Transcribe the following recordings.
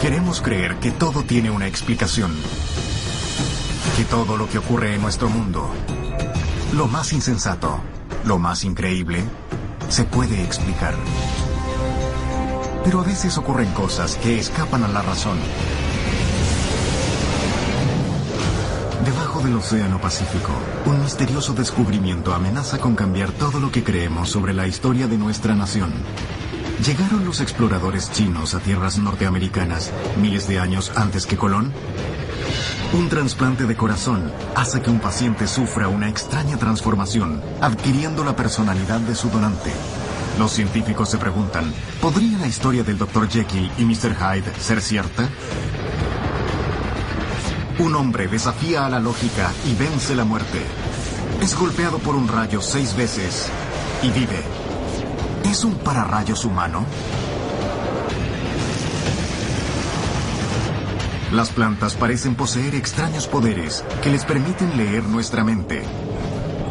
Queremos creer que todo tiene una explicación. Que todo lo que ocurre en nuestro mundo, lo más insensato, lo más increíble, se puede explicar. Pero a veces ocurren cosas que escapan a la razón. Debajo del Océano Pacífico, un misterioso descubrimiento amenaza con cambiar todo lo que creemos sobre la historia de nuestra nación. ¿Llegaron los exploradores chinos a tierras norteamericanas miles de años antes que Colón? Un trasplante de corazón hace que un paciente sufra una extraña transformación, adquiriendo la personalidad de su donante. Los científicos se preguntan, ¿podría la historia del Dr. Jekyll y Mr. Hyde ser cierta? Un hombre desafía a la lógica y vence la muerte. Es golpeado por un rayo 6 veces y vive. ¿Es un pararrayos humano? Las plantas parecen poseer extraños poderes que les permiten leer nuestra mente.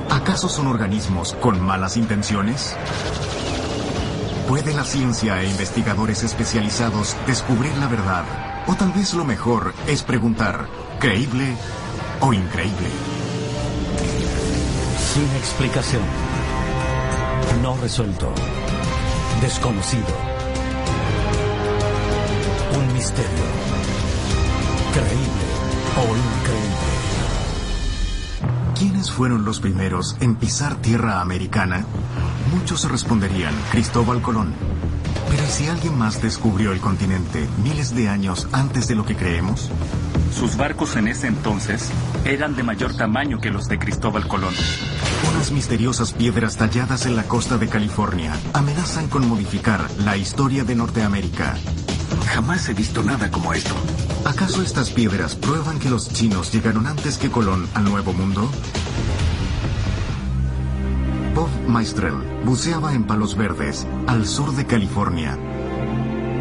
¿Acaso son organismos con malas intenciones? ¿Puede la ciencia e investigadores especializados descubrir la verdad? O tal vez lo mejor es preguntar, ¿creíble o increíble? Sin explicación. No resuelto. Desconocido. Un misterio. Creíble o increíble. ¿Quiénes fueron los primeros en pisar tierra americana? Muchos responderían Cristóbal Colón. Pero ¿y si alguien más descubrió el continente miles de años antes de lo que creemos? Sus barcos en ese entonces eran de mayor tamaño que los de Cristóbal Colón. Unas misteriosas piedras talladas en la costa de California amenazan con modificar la historia de Norteamérica. Jamás he visto nada como esto. ¿Acaso estas piedras prueban que los chinos llegaron antes que Colón al Nuevo Mundo? Bob Maestrel buceaba en Palos Verdes, al sur de California,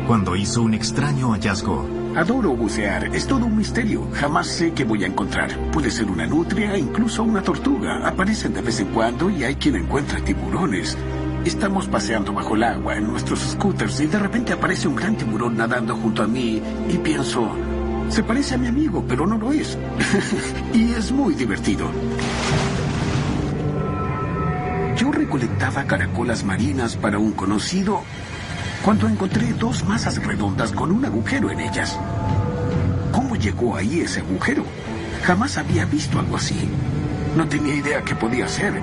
cuando hizo un extraño hallazgo. Adoro bucear, es todo un misterio. Jamás sé qué voy a encontrar. Puede ser una nutria, incluso una tortuga. Aparecen de vez en cuando y hay quien encuentra tiburones. Estamos paseando bajo el agua en nuestros scooters y de repente aparece un gran tiburón nadando junto a mí y pienso, se parece a mi amigo, pero no lo es. Y es muy divertido. Yo recolectaba caracolas marinas para un conocido cuando encontré 2 masas redondas con un agujero en ellas. ¿Cómo llegó ahí ese agujero? Jamás había visto algo así. No tenía idea qué podía ser.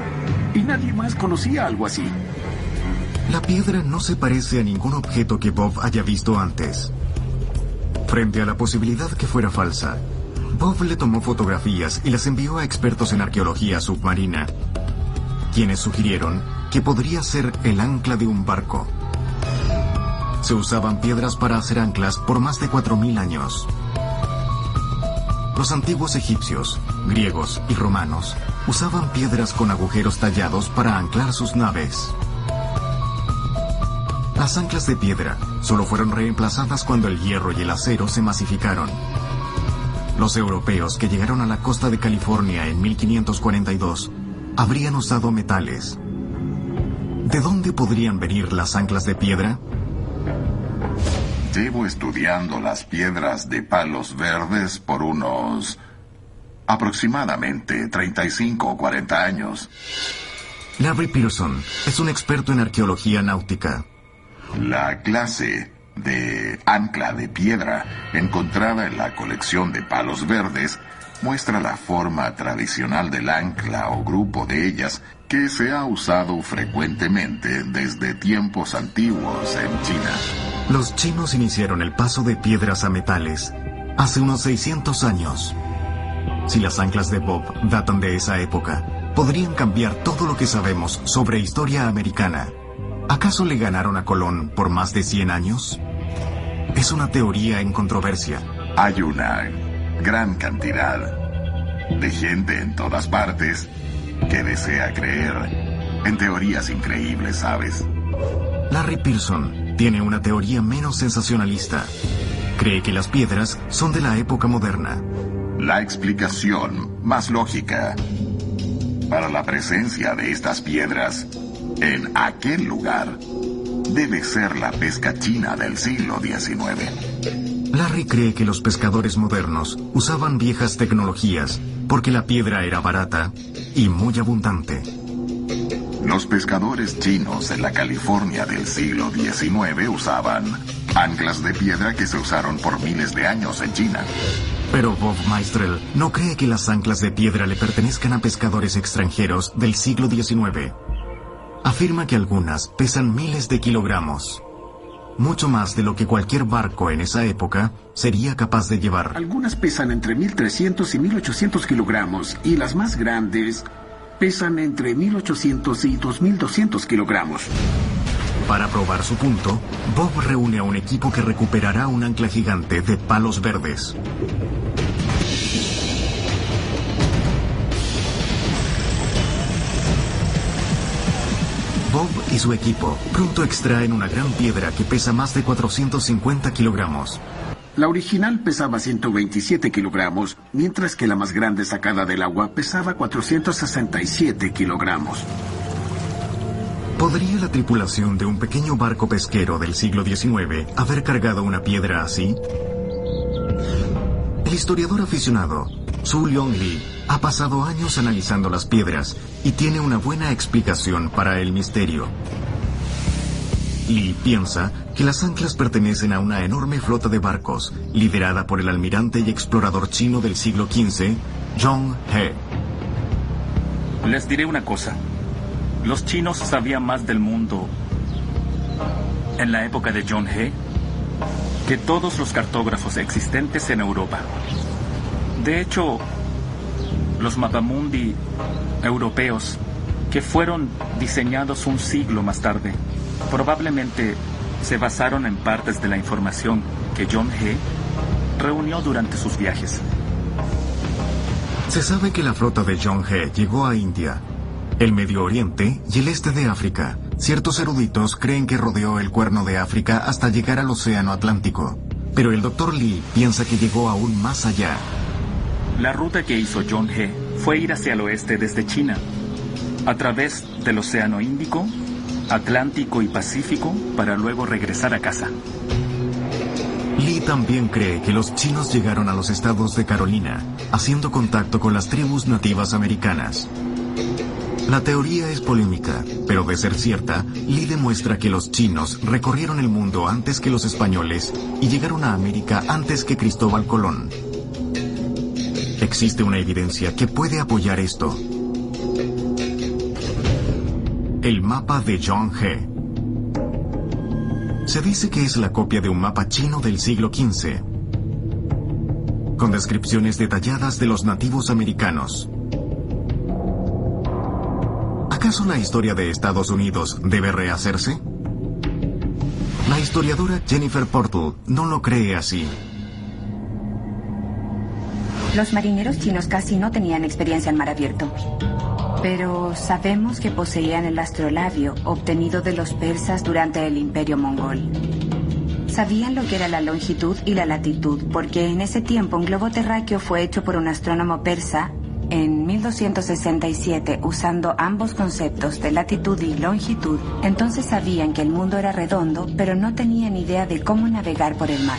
Y nadie más conocía algo así. La piedra no se parece a ningún objeto que Bob haya visto antes. Frente a la posibilidad que fuera falsa, Bob le tomó fotografías y las envió a expertos en arqueología submarina, quienes sugirieron que podría ser el ancla de un barco. Se usaban piedras para hacer anclas por más de 4000 años. Los antiguos egipcios, griegos y romanos usaban piedras con agujeros tallados para anclar sus naves. Las anclas de piedra solo fueron reemplazadas cuando el hierro y el acero se masificaron. Los europeos que llegaron a la costa de California en 1542 habrían usado metales. ¿De dónde podrían venir las anclas de piedra? Llevo estudiando las piedras de Palos Verdes por unos aproximadamente 35 o 40 años. Larry Pearson es un experto en arqueología náutica. La clase de ancla de piedra encontrada en la colección de Palos Verdes muestra la forma tradicional del ancla o grupo de ellas que se ha usado frecuentemente desde tiempos antiguos en China. Los chinos iniciaron el paso de piedras a metales hace unos 600 años. Si las anclas de Bob datan de esa época, podrían cambiar todo lo que sabemos sobre historia americana. ¿Acaso le ganaron a Colón por más de 100 años? Es una teoría en controversia. Hay una gran cantidad de gente en todas partes que desea creer en teorías increíbles, ¿sabes? Larry Pearson tiene una teoría menos sensacionalista. Cree que las piedras son de la época moderna. La explicación más lógica para la presencia de estas piedras en aquel lugar debe ser la pesca china del siglo XIX. Larry cree que los pescadores modernos usaban viejas tecnologías porque la piedra era barata y muy abundante. Los pescadores chinos en la California del siglo XIX usaban anclas de piedra que se usaron por miles de años en China. Pero Bob Meistrel no cree que las anclas de piedra le pertenezcan a pescadores extranjeros del siglo XIX. Afirma que algunas pesan miles de kilogramos. Mucho más de lo que cualquier barco en esa época sería capaz de llevar. Algunas pesan entre 1.300 y 1.800 kilogramos y las más grandes pesan entre 1.800 y 2.200 kilogramos. Para probar su punto, Bob reúne a un equipo que recuperará un ancla gigante de palos verdes. Bob y su equipo pronto extraen una gran piedra que pesa más de 450 kilogramos. La original pesaba 127 kilogramos, mientras que la más grande sacada del agua pesaba 467 kilogramos. ¿Podría la tripulación de un pequeño barco pesquero del siglo XIX haber cargado una piedra así? El historiador aficionado, Su Leong Lee, ha pasado años analizando las piedras y tiene una buena explicación para el misterio. Lee piensa que las anclas pertenecen a una enorme flota de barcos, liderada por el almirante y explorador chino del siglo XV, Zhong He. Les diré una cosa. Los chinos sabían más del mundo en la época de Zhong He que todos los cartógrafos existentes en Europa. De hecho, los mapamundi europeos, que fueron diseñados un siglo más tarde, probablemente se basaron en partes de la información que Zhong He reunió durante sus viajes. Se sabe que la flota de Zhong He llegó a India, el Medio Oriente y el este de África. Ciertos eruditos creen que rodeó el Cuerno de África hasta llegar al Océano Atlántico, pero el Dr. Lee piensa que llegó aún más allá. La ruta que hizo Zhong He fue ir hacia el oeste desde China, a través del Océano Índico, Atlántico y Pacífico, para luego regresar a casa. Lee también cree que los chinos llegaron a los estados de Carolina, haciendo contacto con las tribus nativas americanas. La teoría es polémica, pero de ser cierta, Lee demuestra que los chinos recorrieron el mundo antes que los españoles y llegaron a América antes que Cristóbal Colón. Existe una evidencia que puede apoyar esto. El mapa de Zhong He. Se dice que es la copia de un mapa chino del siglo XV, con descripciones detalladas de los nativos americanos. ¿Acaso la historia de Estados Unidos debe rehacerse? La historiadora Jennifer Portal no lo cree así. Los marineros chinos casi no tenían experiencia en mar abierto. Pero sabemos que poseían el astrolabio obtenido de los persas durante el Imperio Mongol. Sabían lo que era la longitud y la latitud, porque en ese tiempo un globo terráqueo fue hecho por un astrónomo persa en 1267, usando ambos conceptos de latitud y longitud. Entonces sabían que el mundo era redondo, pero no tenían idea de cómo navegar por el mar.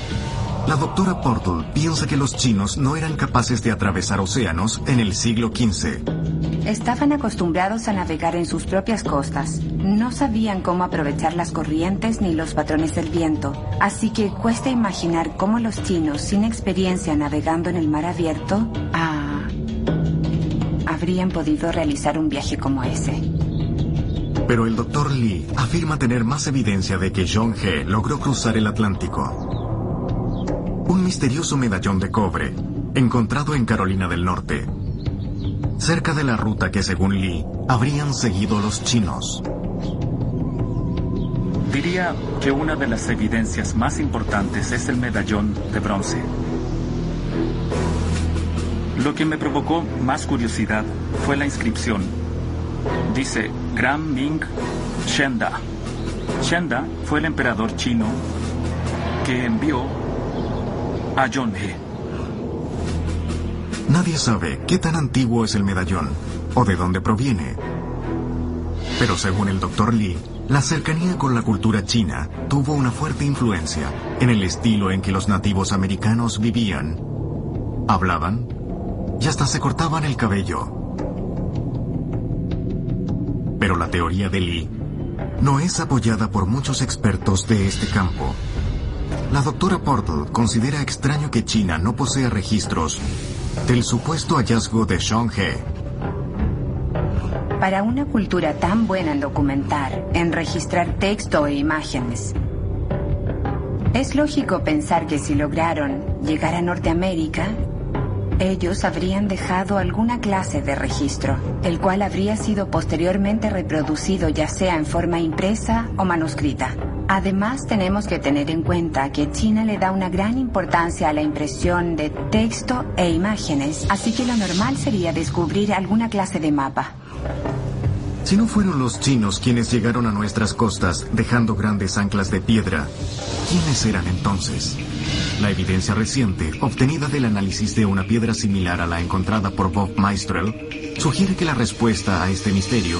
La doctora Portal piensa que los chinos no eran capaces de atravesar océanos en el siglo XV. Estaban acostumbrados a navegar en sus propias costas. No sabían cómo aprovechar las corrientes ni los patrones del viento. Así que cuesta imaginar cómo los chinos, sin experiencia navegando en el mar abierto, habrían podido realizar un viaje como ese. Pero el Dr. Lee afirma tener más evidencia de que Zhong He logró cruzar el Atlántico. Un misterioso medallón de cobre, encontrado en Carolina del Norte, cerca de la ruta que, según Lee, habrían seguido los chinos. Diría que una de las evidencias más importantes es el medallón de bronce. Lo que me provocó más curiosidad fue la inscripción. Dice Gran Ming Shenda. Shenda fue el emperador chino que envió a Zhong He. Nadie sabe qué tan antiguo es el medallón o de dónde proviene. Pero según el Dr. Lee, La cercanía con la cultura china tuvo una fuerte influencia en el estilo en que los nativos americanos vivían, hablaban y hasta se cortaban el cabello. Pero la teoría de Lee no es apoyada por muchos expertos de este campo. La doctora Portal considera extraño que China no posea registros del supuesto hallazgo de Zhonghe. Para una cultura tan buena en documentar, en registrar texto e imágenes, es lógico pensar que si lograron llegar a Norteamérica, ellos habrían dejado alguna clase de registro, el cual habría sido posteriormente reproducido ya sea en forma impresa o manuscrita. Además, tenemos que tener en cuenta que China le da una gran importancia a la impresión de texto e imágenes, así que lo normal sería descubrir alguna clase de mapa. Si no fueron los chinos quienes llegaron a nuestras costas dejando grandes anclas de piedra, ¿quiénes eran entonces? La evidencia reciente, obtenida del análisis de una piedra similar a la encontrada por Bob Meistrel, sugiere que la respuesta a este misterio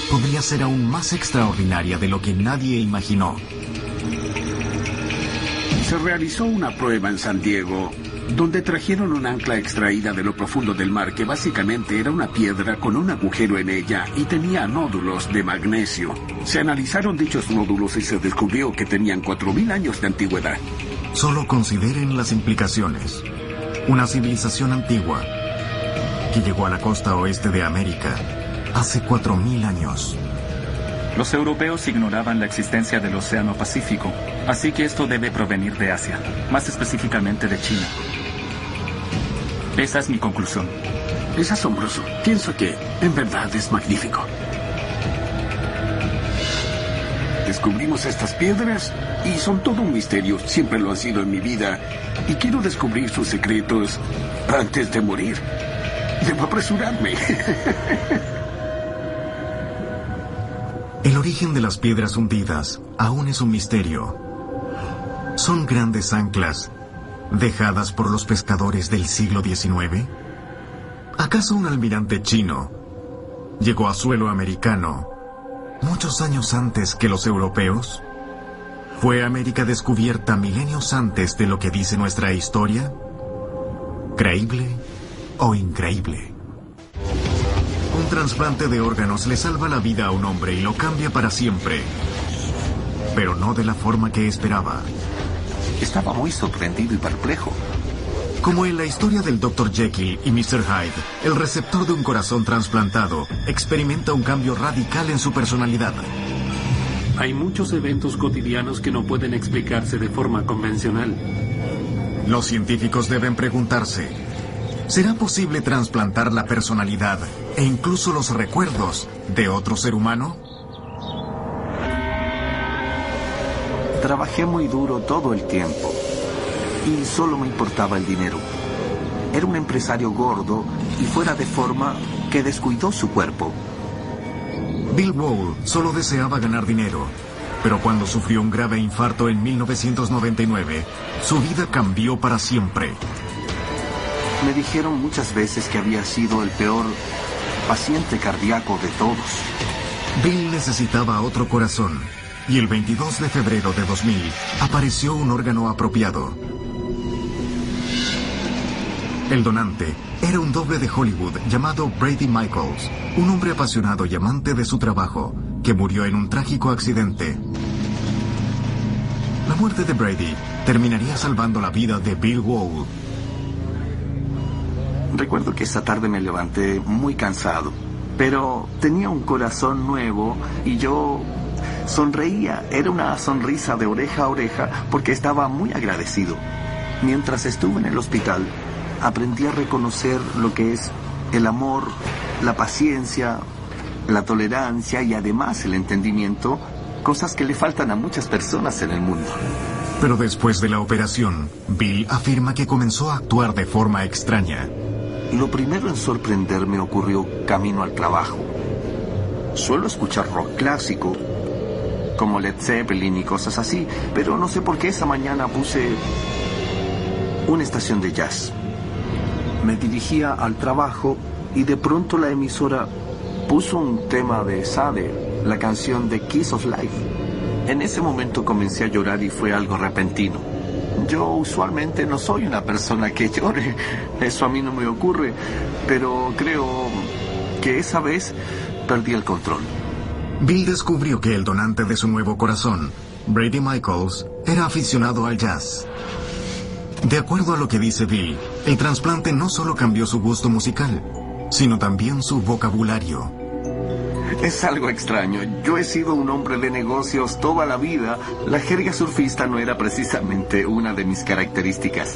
podría ser aún más extraordinaria de lo que nadie imaginó. Se realizó una prueba en San Diego, donde trajeron un ancla extraída de lo profundo del mar que básicamente era una piedra con un agujero en ella y tenía nódulos de magnesio. Se analizaron dichos nódulos y se descubrió que tenían 4.000 años de antigüedad. Solo consideren las implicaciones. Una civilización antigua que llegó a la costa oeste de América hace 4.000 años. Los europeos ignoraban la existencia del Océano Pacífico, así que esto debe provenir de Asia, más específicamente de China. Esa es mi conclusión. Es asombroso. Pienso que, en verdad, es magnífico. Descubrimos estas piedras y son todo un misterio. Siempre lo han sido en mi vida. Y quiero descubrir sus secretos antes de morir. Debo apresurarme. El origen de las piedras hundidas aún es un misterio. ¿Son grandes anclas dejadas por los pescadores del siglo XIX? ¿Acaso un almirante chino llegó a suelo americano muchos años antes que los europeos? ¿Fue América descubierta milenios antes de lo que dice nuestra historia? ¿Creíble o increíble? Un trasplante de órganos le salva la vida a un hombre y lo cambia para siempre, pero no de la forma que esperaba. Estaba muy sorprendido y perplejo. Como en la historia del Dr. Jekyll y Mr. Hyde, el receptor de un corazón trasplantado experimenta un cambio radical en su personalidad. Hay muchos eventos cotidianos que no pueden explicarse de forma convencional. Los científicos deben preguntarse, ¿será posible trasplantar la personalidad e incluso los recuerdos de otro ser humano? Trabajé muy duro todo el tiempo y solo me importaba el dinero. Era un empresario gordo y fuera de forma que descuidó su cuerpo. Bill Wall solo deseaba ganar dinero, pero cuando sufrió un grave infarto en 1999, su vida cambió para siempre. Me dijeron muchas veces que había sido el peor paciente cardíaco de todos. Bill necesitaba otro corazón. Y el 22 de febrero de 2000 apareció un órgano apropiado. El donante era un doble de Hollywood llamado Brady Michaels, un hombre apasionado y amante de su trabajo, que murió en un trágico accidente. La muerte de Brady terminaría salvando la vida de Bill Wall. Recuerdo que esa tarde me levanté muy cansado, pero tenía un corazón nuevo y yo sonreía. Era una sonrisa de oreja a oreja porque estaba muy agradecido. Mientras estuve en el hospital, aprendí a reconocer lo que es el amor, la paciencia, la tolerancia y además el entendimiento, cosas que le faltan a muchas personas en el mundo. Pero después de la operación, Bill afirma que comenzó a actuar de forma extraña. Lo primero en sorprenderme ocurrió camino al trabajo. Suelo escuchar rock clásico, como Led Zeppelin y cosas así, pero no sé por qué esa mañana puse una estación de jazz. Me dirigía al trabajo y de pronto la emisora puso un tema de Sade, la canción de Kiss of Life. En ese momento comencé a llorar y fue algo repentino. Yo usualmente no soy una persona que llore, eso a mí no me ocurre, pero creo que esa vez perdí el control. Bill descubrió que el donante de su nuevo corazón, Brady Michaels, era aficionado al jazz. De acuerdo a lo que dice Bill, el trasplante no solo cambió su gusto musical, sino también su vocabulario. Es algo extraño. Yo he sido un hombre de negocios toda la vida. La jerga surfista no era precisamente una de mis características.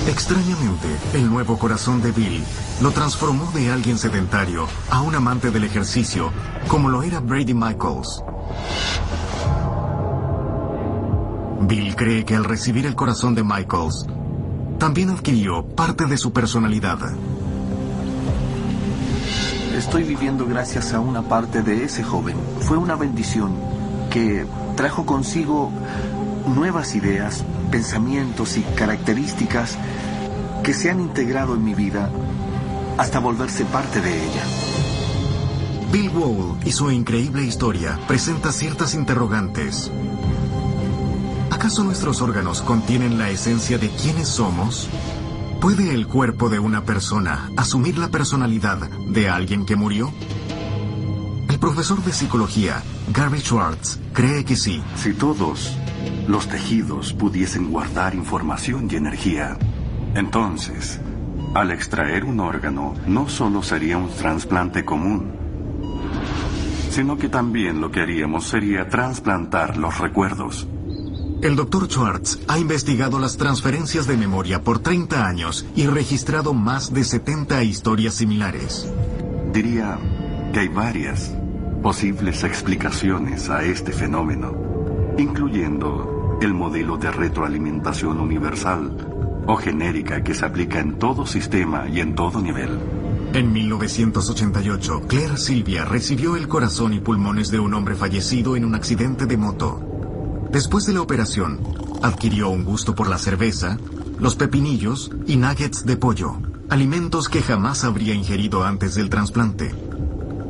Extrañamente, el nuevo corazón de Bill lo transformó de alguien sedentario a un amante del ejercicio, como lo era Brady Michaels. Bill cree que al recibir el corazón de Michaels, también adquirió parte de su personalidad. Estoy viviendo gracias a una parte de ese joven. Fue una bendición que trajo consigo nuevas ideas, pensamientos y características que se han integrado en mi vida hasta volverse parte de ella. Bill Wall y su increíble historia presenta ciertas interrogantes. ¿Acaso nuestros órganos contienen la esencia de quiénes somos? ¿Puede el cuerpo de una persona asumir la personalidad de alguien que murió? El profesor de psicología, Gary Schwartz, cree que sí. Si todos los tejidos pudiesen guardar información y energía, entonces, al extraer un órgano, no solo sería un trasplante común, sino que también lo que haríamos sería trasplantar los recuerdos. El Dr. Schwartz ha investigado las transferencias de memoria por 30 años y registrado más de 70 historias similares. Diría que hay varias posibles explicaciones a este fenómeno, incluyendo el modelo de retroalimentación universal o genérica que se aplica en todo sistema y en todo nivel. En 1988, Claire Sylvia recibió el corazón y pulmones de un hombre fallecido en un accidente de moto. Después de la operación, adquirió un gusto por la cerveza, los pepinillos y nuggets de pollo, alimentos que jamás habría ingerido antes del trasplante.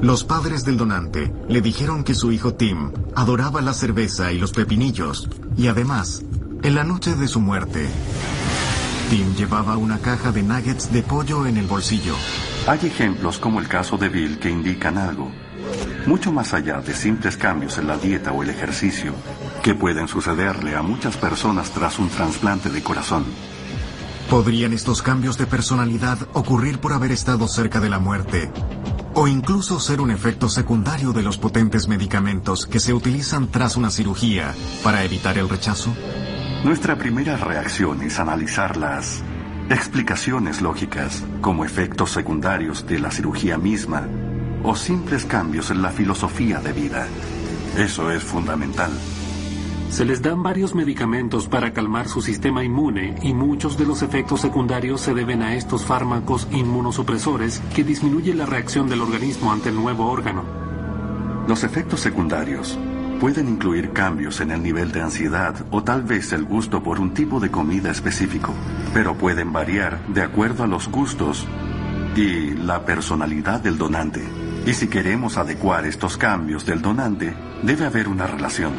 Los padres del donante le dijeron que su hijo Tim adoraba la cerveza y los pepinillos, y además, en la noche de su muerte, Tim llevaba una caja de nuggets de pollo en el bolsillo. Hay ejemplos como el caso de Bill que indican algo, mucho más allá de simples cambios en la dieta o el ejercicio, que pueden sucederle a muchas personas tras un trasplante de corazón. ¿Podrían estos cambios de personalidad ocurrir por haber estado cerca de la muerte? ¿O incluso ser un efecto secundario de los potentes medicamentos que se utilizan tras una cirugía para evitar el rechazo? Nuestra primera reacción es analizar las explicaciones lógicas como efectos secundarios de la cirugía misma o simples cambios en la filosofía de vida. Eso es fundamental. Se les dan varios medicamentos para calmar su sistema inmune y muchos de los efectos secundarios se deben a estos fármacos inmunosupresores que disminuyen la reacción del organismo ante el nuevo órgano. Los efectos secundarios pueden incluir cambios en el nivel de ansiedad o tal vez el gusto por un tipo de comida específico, pero pueden variar de acuerdo a los gustos y la personalidad del donante. Y si queremos adecuar estos cambios del donante, debe haber una relación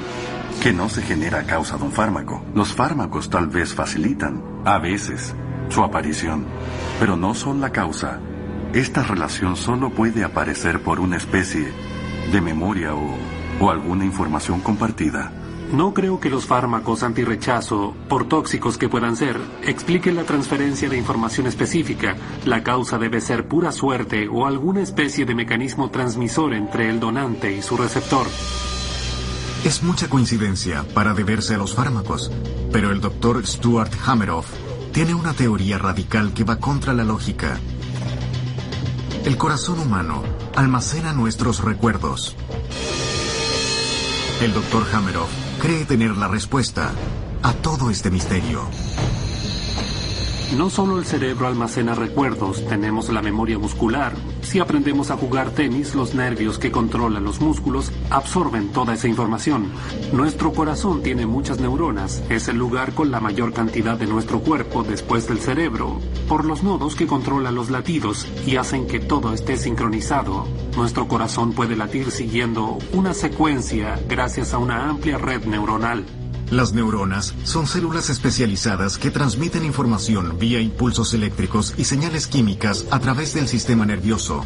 que no se genera a causa de un fármaco. Los fármacos tal vez facilitan, a veces, su aparición, pero no son la causa. Esta relación solo puede aparecer por una especie de memoria o alguna información compartida. No creo que los fármacos antirrechazo, por tóxicos que puedan ser, expliquen la transferencia de información específica. La causa debe ser pura suerte o alguna especie de mecanismo transmisor entre el donante y su receptor. Es mucha coincidencia para deberse a los fármacos, pero el Dr. Stuart Hameroff tiene una teoría radical que va contra la lógica. El corazón humano almacena nuestros recuerdos. El Dr. Hameroff cree tener la respuesta a todo este misterio. No solo el cerebro almacena recuerdos, tenemos la memoria muscular. Si aprendemos a jugar tenis, los nervios que controlan los músculos absorben toda esa información. Nuestro corazón tiene muchas neuronas. Es el lugar con la mayor cantidad de nuestro cuerpo después del cerebro, por los nodos que controlan los latidos y hacen que todo esté sincronizado. Nuestro corazón puede latir siguiendo una secuencia gracias a una amplia red neuronal. Las neuronas son células especializadas que transmiten información vía impulsos eléctricos y señales químicas a través del sistema nervioso.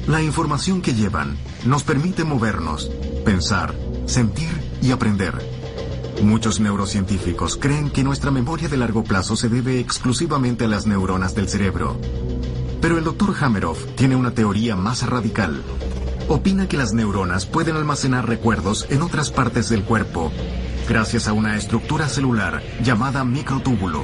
La información que llevan nos permite movernos, pensar, sentir y aprender. Muchos neurocientíficos creen que nuestra memoria de largo plazo se debe exclusivamente a las neuronas del cerebro. Pero el Dr. Hameroff tiene una teoría más radical. Opina que las neuronas pueden almacenar recuerdos en otras partes del cuerpo, gracias a una estructura celular llamada microtúbulo.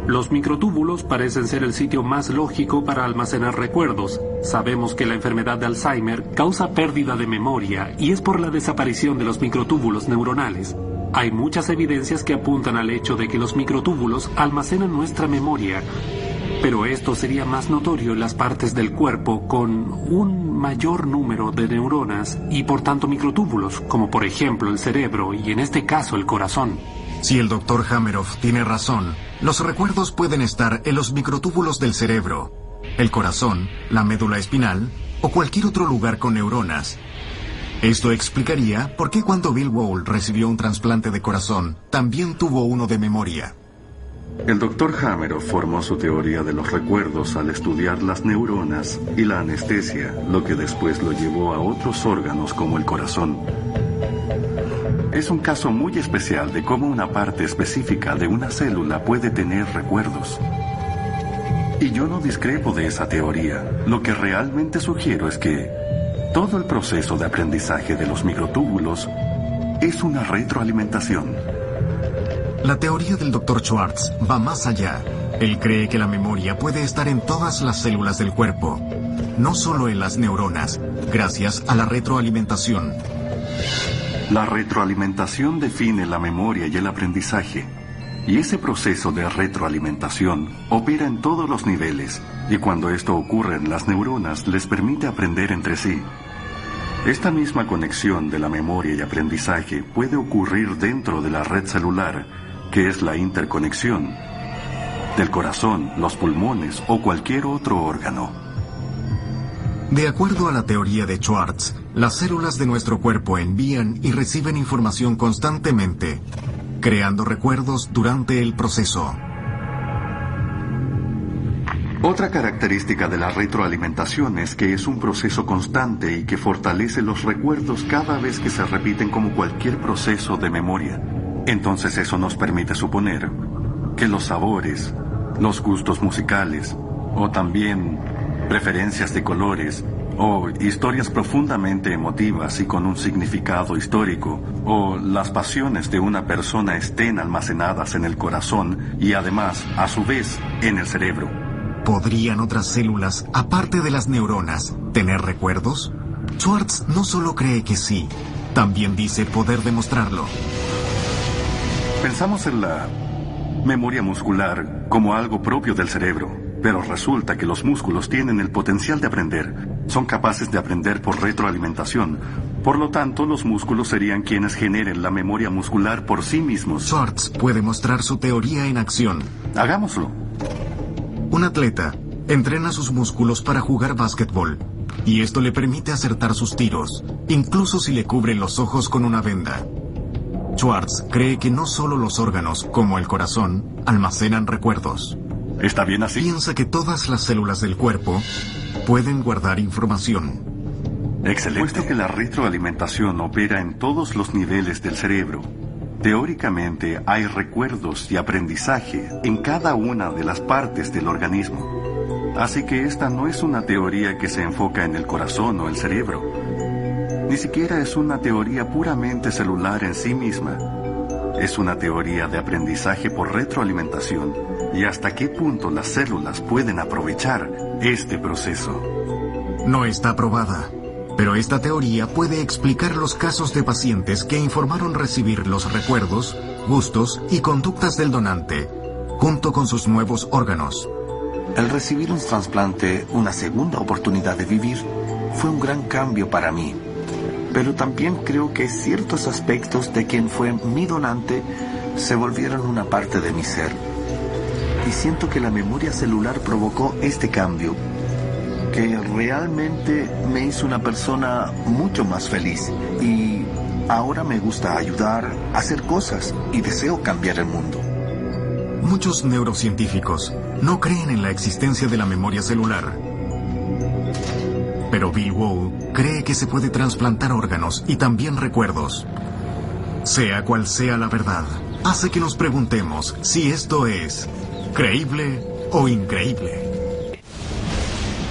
Los microtúbulos parecen ser el sitio más lógico para almacenar recuerdos. Sabemos que la enfermedad de Alzheimer causa pérdida de memoria y es por la desaparición de los microtúbulos neuronales. Hay muchas evidencias que apuntan al hecho de que los microtúbulos almacenan nuestra memoria, pero esto sería más notorio en las partes del cuerpo con un mayor número de neuronas y por tanto microtúbulos, como por ejemplo el cerebro y en este caso el corazón. Si el Dr. Hameroff tiene razón, los recuerdos pueden estar en los microtúbulos del cerebro, el corazón, la médula espinal o cualquier otro lugar con neuronas. Esto explicaría por qué cuando Bill Wall recibió un trasplante de corazón, también tuvo uno de memoria. El Dr. Hameroff formó su teoría de los recuerdos al estudiar las neuronas y la anestesia, lo que después lo llevó a otros órganos como el corazón. Es un caso muy especial de cómo una parte específica de una célula puede tener recuerdos. Y yo no discrepo de esa teoría. Lo que realmente sugiero es que todo el proceso de aprendizaje de los microtúbulos es una retroalimentación. La teoría del Dr. Schwartz va más allá. Él cree que la memoria puede estar en todas las células del cuerpo, no solo en las neuronas, gracias a la retroalimentación. La retroalimentación define la memoria y el aprendizaje, y ese proceso de retroalimentación opera en todos los niveles, y cuando esto ocurre en las neuronas les permite aprender entre sí. Esta misma conexión de la memoria y aprendizaje puede ocurrir dentro de la red celular, que es la interconexión del corazón, los pulmones o cualquier otro órgano. De acuerdo a la teoría de Schwartz, las células de nuestro cuerpo envían y reciben información constantemente, creando recuerdos durante el proceso. Otra característica de la retroalimentación es que es un proceso constante y que fortalece los recuerdos cada vez que se repiten como cualquier proceso de memoria. Entonces eso nos permite suponer que los sabores, los gustos musicales, o también preferencias de colores, o historias profundamente emotivas y con un significado histórico, o las pasiones de una persona estén almacenadas en el corazón y además, a su vez, en el cerebro. ¿Podrían otras células, aparte de las neuronas, tener recuerdos? Schwartz no solo cree que sí, también dice poder demostrarlo. Pensamos en la memoria muscular como algo propio del cerebro, pero resulta que los músculos tienen el potencial de aprender. Son capaces de aprender por retroalimentación. Por lo tanto, los músculos serían quienes generen la memoria muscular por sí mismos. Schwartz puede mostrar su teoría en acción. Hagámoslo. Un atleta entrena sus músculos para jugar básquetbol, y esto le permite acertar sus tiros, incluso si le cubren los ojos con una venda. Schwartz cree que no solo los órganos, como el corazón, almacenan recuerdos. ¿Está bien así? Piensa que todas las células del cuerpo pueden guardar información. Excelente. Puesto que la retroalimentación opera en todos los niveles del cerebro, teóricamente hay recuerdos y aprendizaje en cada una de las partes del organismo. Así que esta no es una teoría que se enfoca en el corazón o el cerebro. Ni siquiera es una teoría puramente celular en sí misma. Es una teoría de aprendizaje por retroalimentación y hasta qué punto las células pueden aprovechar este proceso. No está probada, pero esta teoría puede explicar los casos de pacientes que informaron recibir los recuerdos, gustos y conductas del donante, junto con sus nuevos órganos. El recibir un trasplante, una segunda oportunidad de vivir, fue un gran cambio para mí. Pero también creo que ciertos aspectos de quien fue mi donante se volvieron una parte de mi ser. Y siento que la memoria celular provocó este cambio, que realmente me hizo una persona mucho más feliz. Y ahora me gusta ayudar, hacer cosas y deseo cambiar el mundo. Muchos neurocientíficos no creen en la existencia de la memoria celular. Pero Bill Wu cree que se puede trasplantar órganos y también recuerdos. Sea cual sea la verdad, hace que nos preguntemos si esto es creíble o increíble.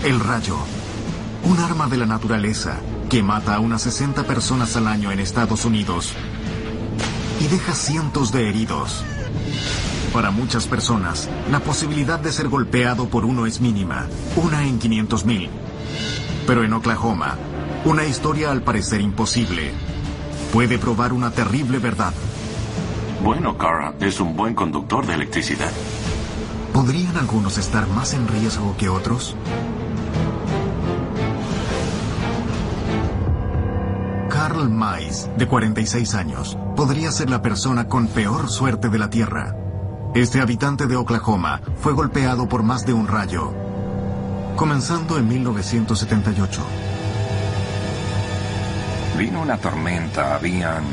El rayo, un arma de la naturaleza que mata a unas 60 personas al año en Estados Unidos y deja cientos de heridos. Para muchas personas, la posibilidad de ser golpeado por uno es mínima, 1 en 500,000. Pero en Oklahoma, una historia al parecer imposible puede probar una terrible verdad. Bueno, Carl es un buen conductor de electricidad. ¿Podrían algunos estar más en riesgo que otros? Carl Mice, de 46 años, podría ser la persona con peor suerte de la Tierra. Este habitante de Oklahoma fue golpeado por más de un rayo, comenzando en 1978. Vino una tormenta, habían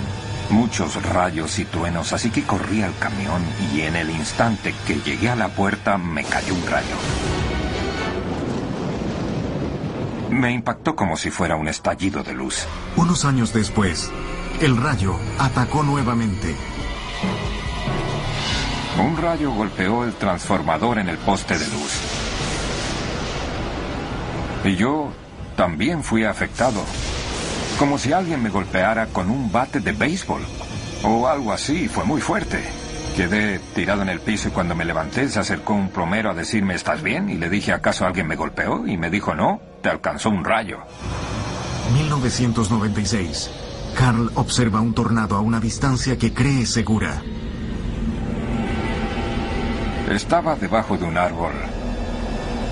muchos rayos y truenos, así que corrí al camión y en el instante que llegué a la puerta me cayó un rayo. Me impactó como si fuera un estallido de luz. Unos años después, el rayo atacó nuevamente. Un rayo golpeó el transformador en el poste de luz. Y yo también fui afectado. Como si alguien me golpeara con un bate de béisbol. O algo así, fue muy fuerte. Quedé tirado en el piso y cuando me levanté se acercó un plomero a decirme ¿estás bien? Y le dije ¿acaso alguien me golpeó? Y me dijo no, te alcanzó un rayo. 1996. Carl observa un tornado a una distancia que cree segura. Estaba debajo de un árbol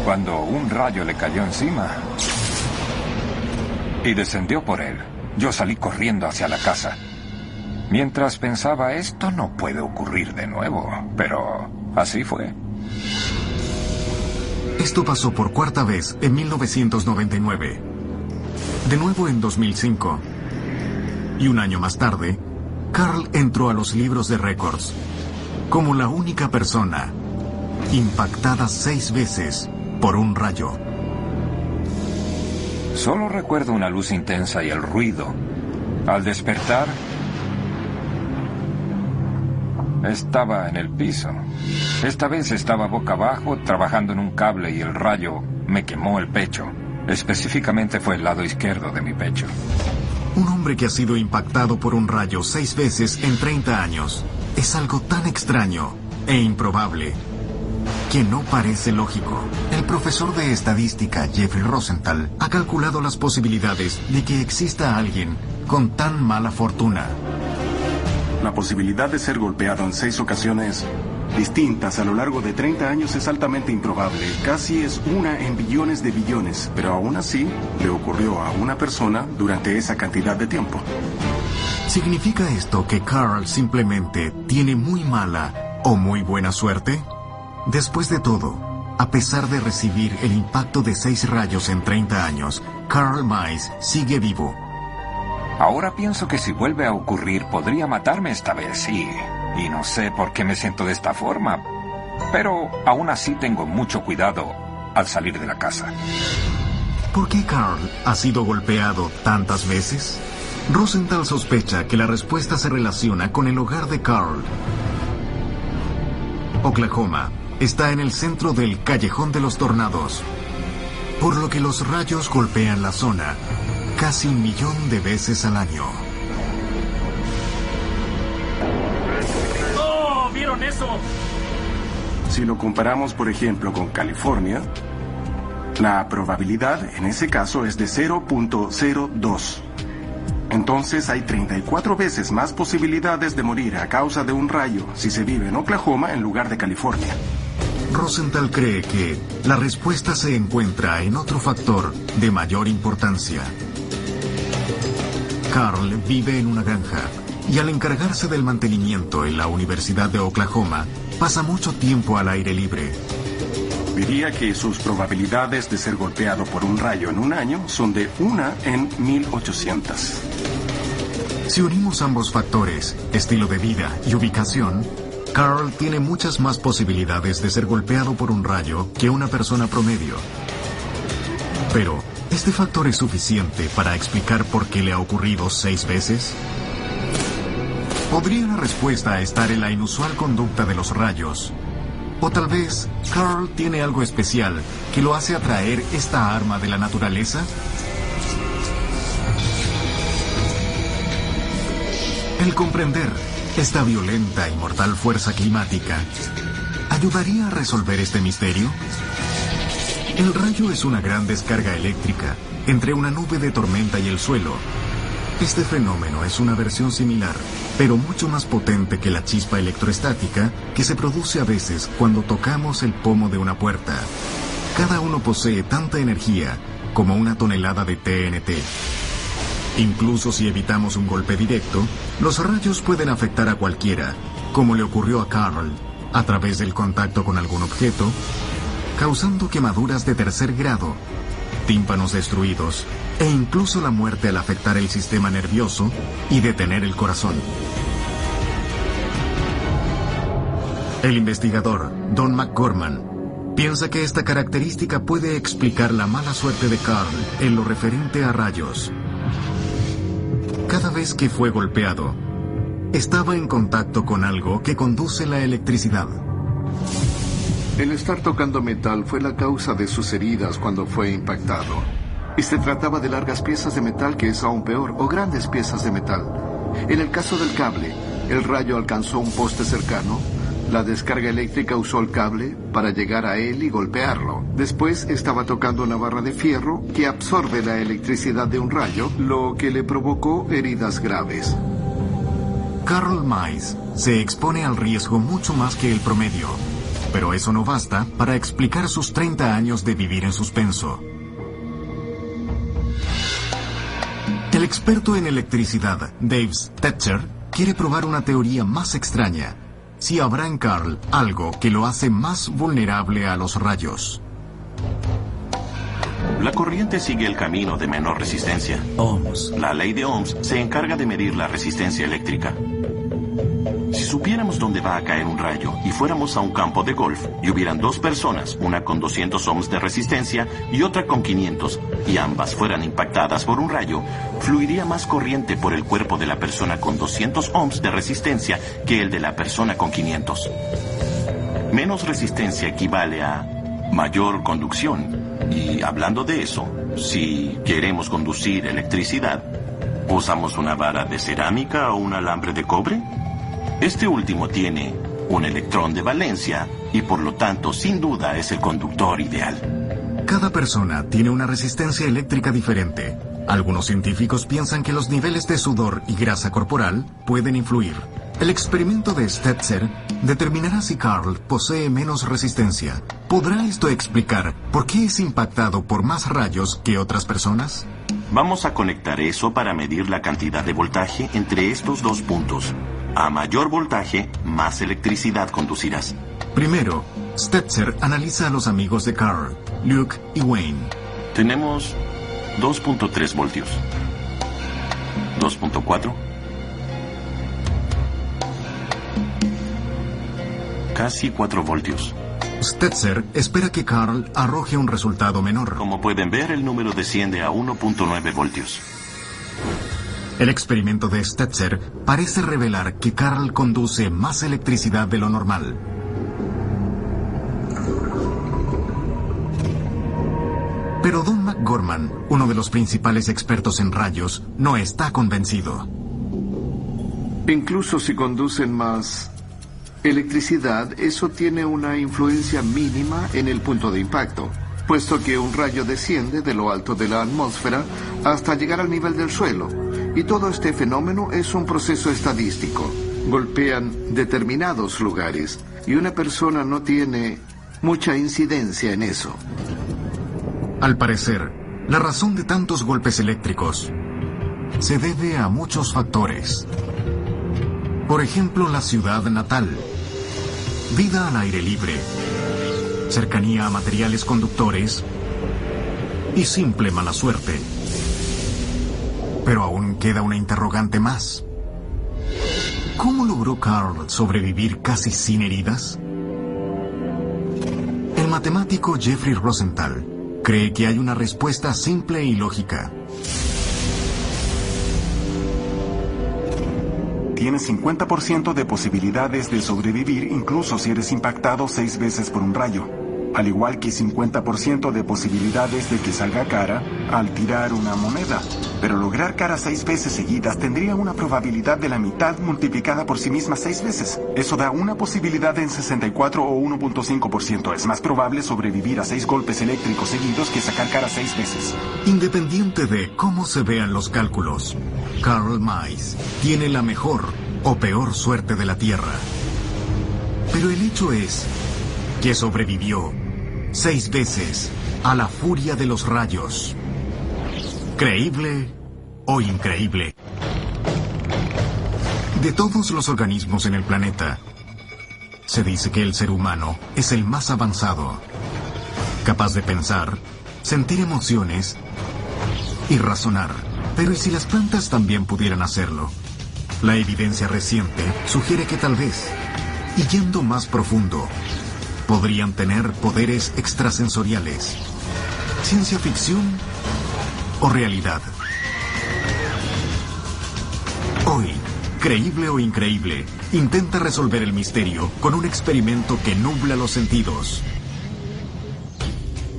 cuando un rayo le cayó encima y descendió por él. Yo salí corriendo hacia la casa. Mientras pensaba, esto no puede ocurrir de nuevo, pero así fue. Esto pasó por cuarta vez en 1999. De nuevo en 2005. Y un año más tarde, Carl entró a los libros de récords como la única persona impactada 6 veces por un rayo. Solo recuerdo una luz intensa y el ruido. Al despertar, estaba en el piso. Esta vez estaba boca abajo, trabajando en un cable y el rayo me quemó el pecho. Específicamente fue el lado izquierdo de mi pecho. Un hombre que ha sido impactado por un rayo 6 veces en 30 años es algo tan extraño e improbable que no parece lógico. El profesor de estadística Jeffrey Rosenthal ha calculado las posibilidades de que exista alguien con tan mala fortuna. La posibilidad de ser golpeado en 6 ocasiones distintas a lo largo de 30 años es altamente improbable. Casi es 1 en billones de billones, pero aún así le ocurrió a una persona durante esa cantidad de tiempo. ¿Significa esto que Carl simplemente tiene muy mala o muy buena suerte? Después de todo, a pesar de recibir el impacto de 6 rayos en 30 años, Carl Mice sigue vivo. Ahora pienso que si vuelve a ocurrir podría matarme esta vez, sí. Y no sé por qué me siento de esta forma, pero aún así tengo mucho cuidado al salir de la casa. ¿Por qué Carl ha sido golpeado tantas veces? Rosenthal sospecha que la respuesta se relaciona con el hogar de Carl. Oklahoma está en el centro del Callejón de los Tornados, por lo que los rayos golpean la zona casi 1 millón de veces al año. ¡Oh! ¿Vieron eso? Si lo comparamos, por ejemplo, con California, la probabilidad en ese caso es de 0.02. Entonces hay 34 veces más posibilidades de morir a causa de un rayo si se vive en Oklahoma en lugar de California. Rosenthal cree que la respuesta se encuentra en otro factor de mayor importancia. Carl vive en una granja y al encargarse del mantenimiento en la Universidad de Oklahoma, pasa mucho tiempo al aire libre. Diría que sus probabilidades de ser golpeado por un rayo en un año son de 1 en 1800. Si unimos ambos factores, estilo de vida y ubicación, Carl tiene muchas más posibilidades de ser golpeado por un rayo que una persona promedio. Pero, ¿este factor es suficiente para explicar por qué le ha ocurrido 6 veces? ¿Podría la respuesta estar en la inusual conducta de los rayos? O tal vez, Carl tiene algo especial que lo hace atraer esta arma de la naturaleza. El comprender esta violenta y mortal fuerza climática ayudaría a resolver este misterio. El rayo es una gran descarga eléctrica entre una nube de tormenta y el suelo. Este fenómeno es una versión similar, pero mucho más potente que la chispa electroestática que se produce a veces cuando tocamos el pomo de una puerta. Cada uno posee tanta energía como una tonelada de TNT. Incluso si evitamos un golpe directo, los rayos pueden afectar a cualquiera, como le ocurrió a Carl, a través del contacto con algún objeto, causando quemaduras de tercer grado, tímpanos destruidos e incluso la muerte al afectar el sistema nervioso y detener el corazón. El investigador Don McGorman piensa que esta característica puede explicar la mala suerte de Carl en lo referente a rayos. Cada vez que fue golpeado, estaba en contacto con algo que conduce la electricidad. El estar tocando metal fue la causa de sus heridas cuando fue impactado. Y se trataba de largas piezas de metal, que es aún peor, o grandes piezas de metal. En el caso del cable, el rayo alcanzó un poste cercano. La descarga eléctrica usó el cable para llegar a él y golpearlo. Después estaba tocando una barra de fierro que absorbe la electricidad de un rayo, lo que le provocó heridas graves. Carl Mice se expone al riesgo mucho más que el promedio, pero eso no basta para explicar sus 30 años de vivir en suspenso. El experto en electricidad, Dave Stetzer, quiere probar una teoría más extraña. Si habrá en Carl algo que lo hace más vulnerable a los rayos. La corriente sigue el camino de menor resistencia. Ohms. La ley de Ohms se encarga de medir la resistencia eléctrica. Si supiéramos dónde va a caer un rayo y fuéramos a un campo de golf y hubieran 2 personas, una con 200 ohms de resistencia y otra con 500, y ambas fueran impactadas por un rayo, fluiría más corriente por el cuerpo de la persona con 200 ohms de resistencia que el de la persona con 500. Menos resistencia equivale a mayor conducción. Y hablando de eso, si queremos conducir electricidad, ¿usamos una vara de cerámica o un alambre de cobre? Este último tiene un electrón de valencia y por lo tanto sin duda es el conductor ideal. Cada persona tiene una resistencia eléctrica diferente. Algunos científicos piensan que los niveles de sudor y grasa corporal pueden influir. El experimento de Stetzer determinará si Carl posee menos resistencia. ¿Podrá esto explicar por qué es impactado por más rayos que otras personas? Vamos a conectar eso para medir la cantidad de voltaje entre estos 2 puntos. A mayor voltaje, más electricidad conducirás. Primero, Stetzer analiza a los amigos de Carl, Luke y Wayne. Tenemos 2.3 voltios. 2.4. Casi 4 voltios. Stetzer espera que Carl arroje un resultado menor. Como pueden ver, el número desciende a 1.9 voltios. El experimento de Stetzer parece revelar que Carl conduce más electricidad de lo normal. Pero Don McGorman, uno de los principales expertos en rayos, no está convencido. Incluso si conducen más electricidad, eso tiene una influencia mínima en el punto de impacto, puesto que un rayo desciende de lo alto de la atmósfera hasta llegar al nivel del suelo. Y todo este fenómeno es un proceso estadístico. Golpean determinados lugares y una persona no tiene mucha incidencia en eso. Al parecer, la razón de tantos golpes eléctricos se debe a muchos factores. Por ejemplo, la ciudad natal, vida al aire libre, cercanía a materiales conductores y simple mala suerte. Pero aún queda una interrogante más. ¿Cómo logró Carl sobrevivir casi sin heridas? El matemático Jeffrey Rosenthal cree que hay una respuesta simple y lógica. Tienes 50% de posibilidades de sobrevivir incluso si eres impactado 6 veces por un rayo. Al igual que 50% de posibilidades de que salga cara al tirar una moneda. Pero lograr cara 6 veces seguidas tendría una probabilidad de la mitad multiplicada por sí misma 6 veces. Eso da una posibilidad en 64 o 1.5%. Es más probable sobrevivir a 6 golpes eléctricos seguidos que sacar cara 6 veces. Independiente de cómo se vean los cálculos, Carl Mice tiene la mejor o peor suerte de la Tierra. Pero el hecho es que sobrevivió 6 veces a la furia de los rayos. ¿Creíble o increíble? De todos los organismos en el planeta, se dice que el ser humano es el más avanzado, capaz de pensar, sentir emociones y razonar. Pero ¿y si las plantas también pudieran hacerlo? La evidencia reciente sugiere que tal vez, y yendo más profundo, podrían tener poderes extrasensoriales. ¿Ciencia ficción o realidad? Hoy, Creíble o Increíble, intenta resolver el misterio con un experimento que nubla los sentidos.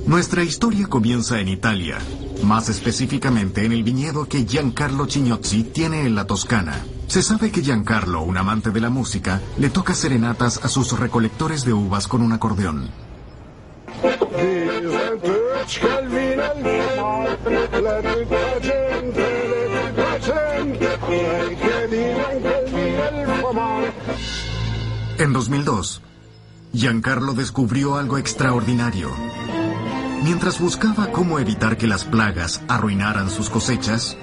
Nuestra historia comienza en Italia, más específicamente en el viñedo que Giancarlo Cignozzi tiene en la Toscana. Se sabe que Giancarlo, un amante de la música, le toca serenatas a sus recolectores de uvas con un acordeón. En 2002, Giancarlo descubrió algo extraordinario. Mientras buscaba cómo evitar que las plagas arruinaran sus cosechas,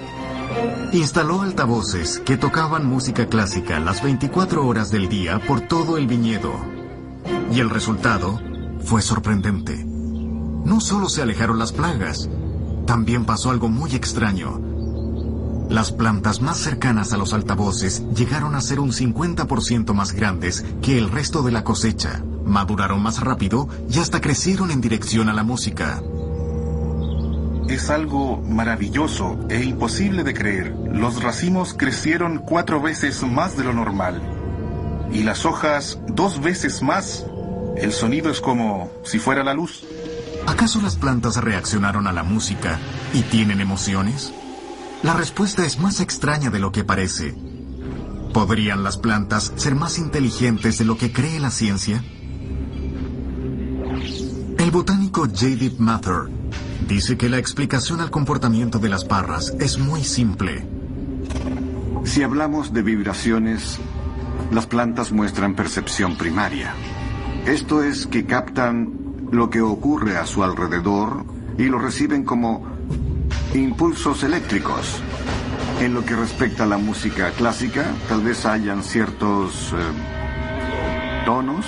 instaló altavoces que tocaban música clásica las 24 horas del día por todo el viñedo. Y el resultado fue sorprendente. No solo se alejaron las plagas, también pasó algo muy extraño. Las plantas más cercanas a los altavoces llegaron a ser un 50% más grandes que el resto de la cosecha. Maduraron más rápido y hasta crecieron en dirección a la música. Es algo maravilloso e imposible de creer. Los racimos crecieron 4 veces más de lo normal. Y las hojas 2 veces más. El sonido es como si fuera la luz. ¿Acaso las plantas reaccionaron a la música y tienen emociones? La respuesta es más extraña de lo que parece. ¿Podrían las plantas ser más inteligentes de lo que cree la ciencia? El botánico J.D. Mather dice que la explicación al comportamiento de las parras es muy simple. Si hablamos de vibraciones, las plantas muestran percepción primaria. Esto es que captan lo que ocurre a su alrededor y lo reciben como impulsos eléctricos. En lo que respecta a la música clásica, tal vez hayan ciertos tonos,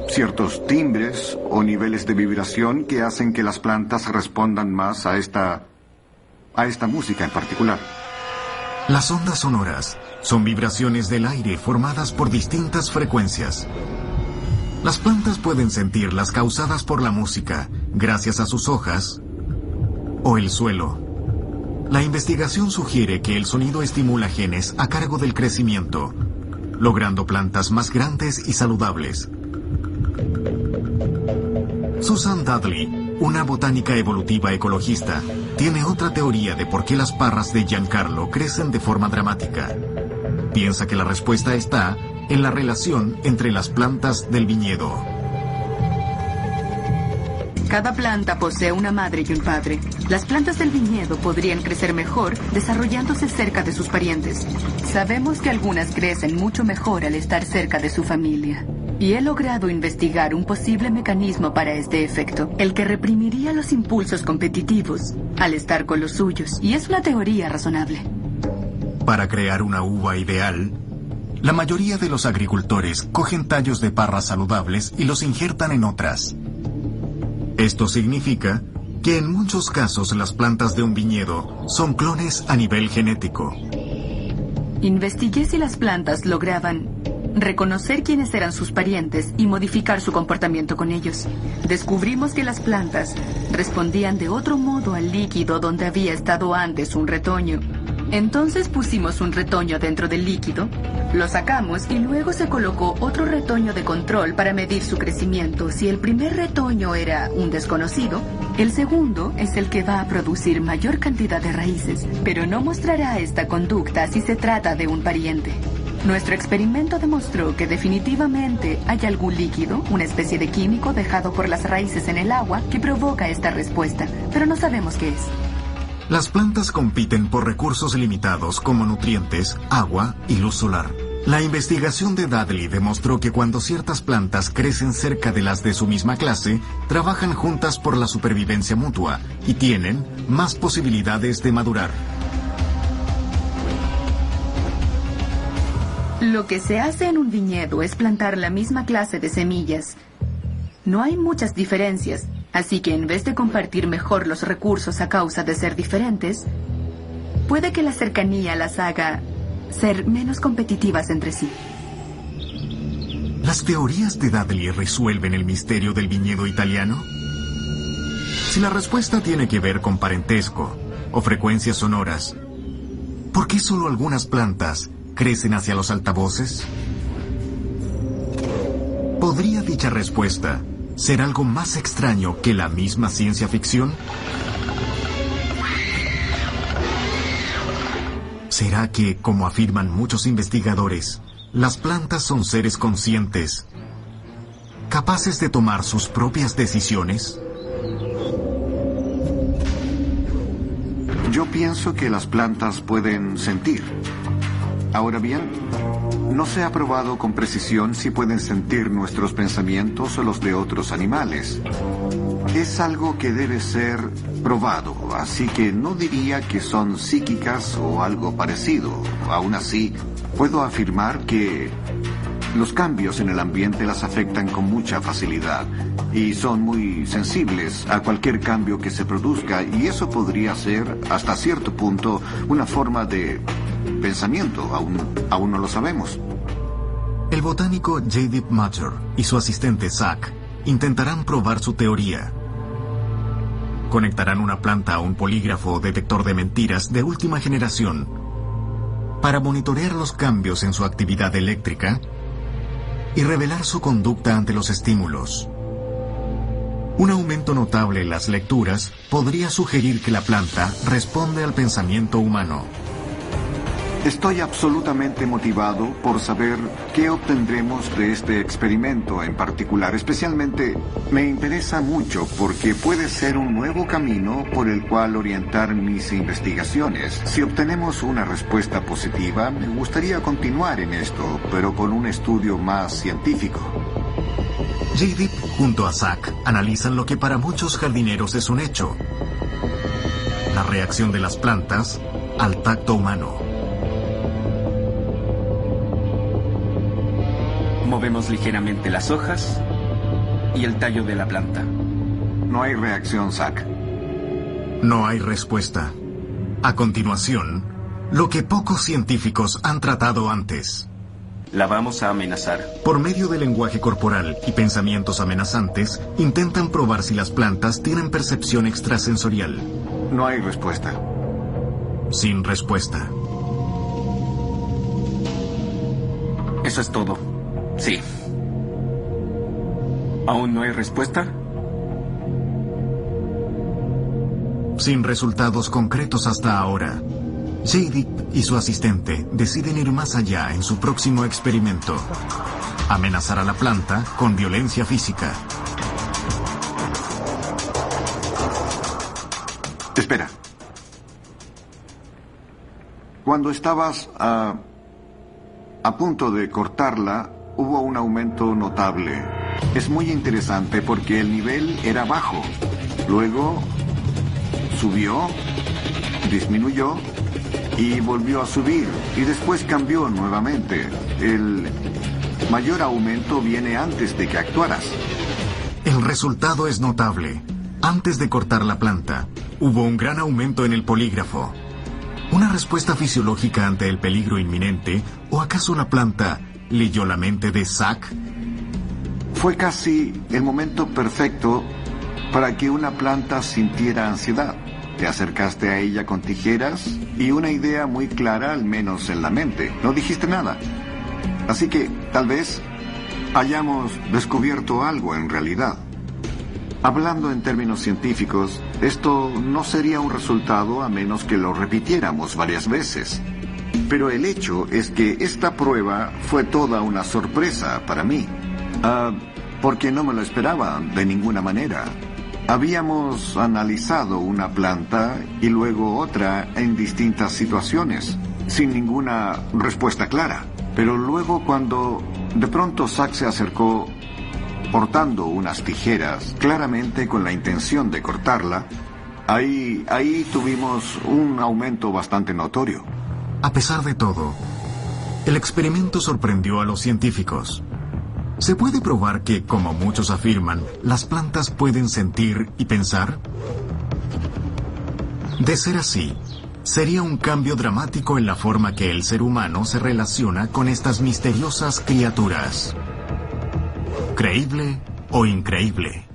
ciertos timbres o niveles de vibración que hacen que las plantas respondan más a esta música en particular. Las ondas sonoras son vibraciones del aire formadas por distintas frecuencias. Las plantas pueden sentir las causadas por la música gracias a sus hojas o el suelo. La investigación sugiere que el sonido estimula genes a cargo del crecimiento, logrando plantas más grandes y saludables. Susan Dudley, una botánica evolutiva ecologista, tiene otra teoría de por qué las parras de Giancarlo crecen de forma dramática. Piensa que la respuesta está en la relación entre las plantas del viñedo. Cada planta posee una madre y un padre. Las plantas del viñedo podrían crecer mejor desarrollándose cerca de sus parientes. Sabemos que algunas crecen mucho mejor al estar cerca de su familia. Y he logrado investigar un posible mecanismo para este efecto, el que reprimiría los impulsos competitivos al estar con los suyos. Y es una teoría razonable. Para crear una uva ideal, la mayoría de los agricultores cogen tallos de parras saludables y los injertan en otras. Esto significa que en muchos casos las plantas de un viñedo son clones a nivel genético. Investigué si las plantas lograban reconocer quiénes eran sus parientes y modificar su comportamiento con ellos. Descubrimos que las plantas respondían de otro modo al líquido donde había estado antes un retoño. Entonces pusimos un retoño dentro del líquido, lo sacamos y luego se colocó otro retoño de control para medir su crecimiento. Si el primer retoño era un desconocido, el segundo es el que va a producir mayor cantidad de raíces, pero no mostrará esta conducta si se trata de un pariente. Nuestro experimento demostró que definitivamente hay algún líquido, una especie de químico dejado por las raíces en el agua que provoca esta respuesta, pero no sabemos qué es. Las plantas compiten por recursos limitados como nutrientes, agua y luz solar. La investigación de Dudley demostró que cuando ciertas plantas crecen cerca de las de su misma clase, trabajan juntas por la supervivencia mutua y tienen más posibilidades de madurar. Lo que se hace en un viñedo es plantar la misma clase de semillas. No hay muchas diferencias. Así que en vez de compartir mejor los recursos a causa de ser diferentes, puede que la cercanía las haga ser menos competitivas entre sí. ¿Las teorías de Dudley resuelven el misterio del viñedo italiano? Si la respuesta tiene que ver con parentesco o frecuencias sonoras, ¿por qué solo algunas plantas crecen hacia los altavoces? ¿Podría dicha respuesta ser algo más extraño que la misma ciencia ficción? ¿Será que, como afirman muchos investigadores, las plantas son seres conscientes, capaces de tomar sus propias decisiones? Yo pienso que las plantas pueden sentir. Ahora bien, no se ha probado con precisión si pueden sentir nuestros pensamientos o los de otros animales. Es algo que debe ser probado, así que no diría que son psíquicas o algo parecido. Aún así, puedo afirmar que los cambios en el ambiente las afectan con mucha facilidad y son muy sensibles a cualquier cambio que se produzca, y eso podría ser, hasta cierto punto, una forma de pensamiento. Aún no lo sabemos. El botánico J.D. Major y su asistente Zach intentarán probar su teoría. Conectarán una planta a un polígrafo o detector de mentiras de última generación para monitorear los cambios en su actividad eléctrica y revelar su conducta ante los estímulos. Un aumento notable en las lecturas podría sugerir que la planta responde al pensamiento humano. Estoy absolutamente motivado por saber qué obtendremos de este experimento en particular. Especialmente me interesa mucho porque puede ser un nuevo camino por el cual orientar mis investigaciones. Si obtenemos una respuesta positiva, me gustaría continuar en esto, pero con un estudio más científico. J.D. junto a Zach analizan lo que para muchos jardineros es un hecho: la reacción de las plantas al tacto humano. Movemos ligeramente las hojas y el tallo de la planta. No hay reacción, Zach. No hay respuesta. A continuación, lo que pocos científicos han tratado antes. La vamos a amenazar. Por medio del lenguaje corporal y pensamientos amenazantes, intentan probar si las plantas tienen percepción extrasensorial. No hay respuesta. Sin respuesta. Eso es todo. Sí. ¿Aún no hay respuesta? Sin resultados concretos hasta ahora, J.D. y su asistente deciden ir más allá en su próximo experimento: amenazar a la planta con violencia física. Espera. Cuando estabas a punto de cortarla, hubo un aumento notable. Es muy interesante porque el nivel era bajo. Luego subió, disminuyó y volvió a subir. Y después cambió nuevamente. El mayor aumento viene antes de que actuaras. El resultado es notable. Antes de cortar la planta, hubo un gran aumento en el polígrafo. ¿Una respuesta fisiológica ante el peligro inminente? ¿O acaso la planta leyó la mente de Zack? Fue casi el momento perfecto para que una planta sintiera ansiedad. Te acercaste a ella con tijeras y una idea muy clara, al menos en la mente. No dijiste nada. Así que, tal vez, hayamos descubierto algo en realidad. Hablando en términos científicos, esto no sería un resultado a menos que lo repitiéramos varias veces. Pero el hecho es que esta prueba fue toda una sorpresa para mí. Porque no me lo esperaba de ninguna manera. Habíamos analizado una planta y luego otra en distintas situaciones, sin ninguna respuesta clara. Pero luego cuando de pronto Zack se acercó portando unas tijeras, claramente con la intención de cortarla, ahí tuvimos un aumento bastante notorio. A pesar de todo, el experimento sorprendió a los científicos. ¿Se puede probar que, como muchos afirman, las plantas pueden sentir y pensar? De ser así, sería un cambio dramático en la forma que el ser humano se relaciona con estas misteriosas criaturas. ¿Creíble o increíble?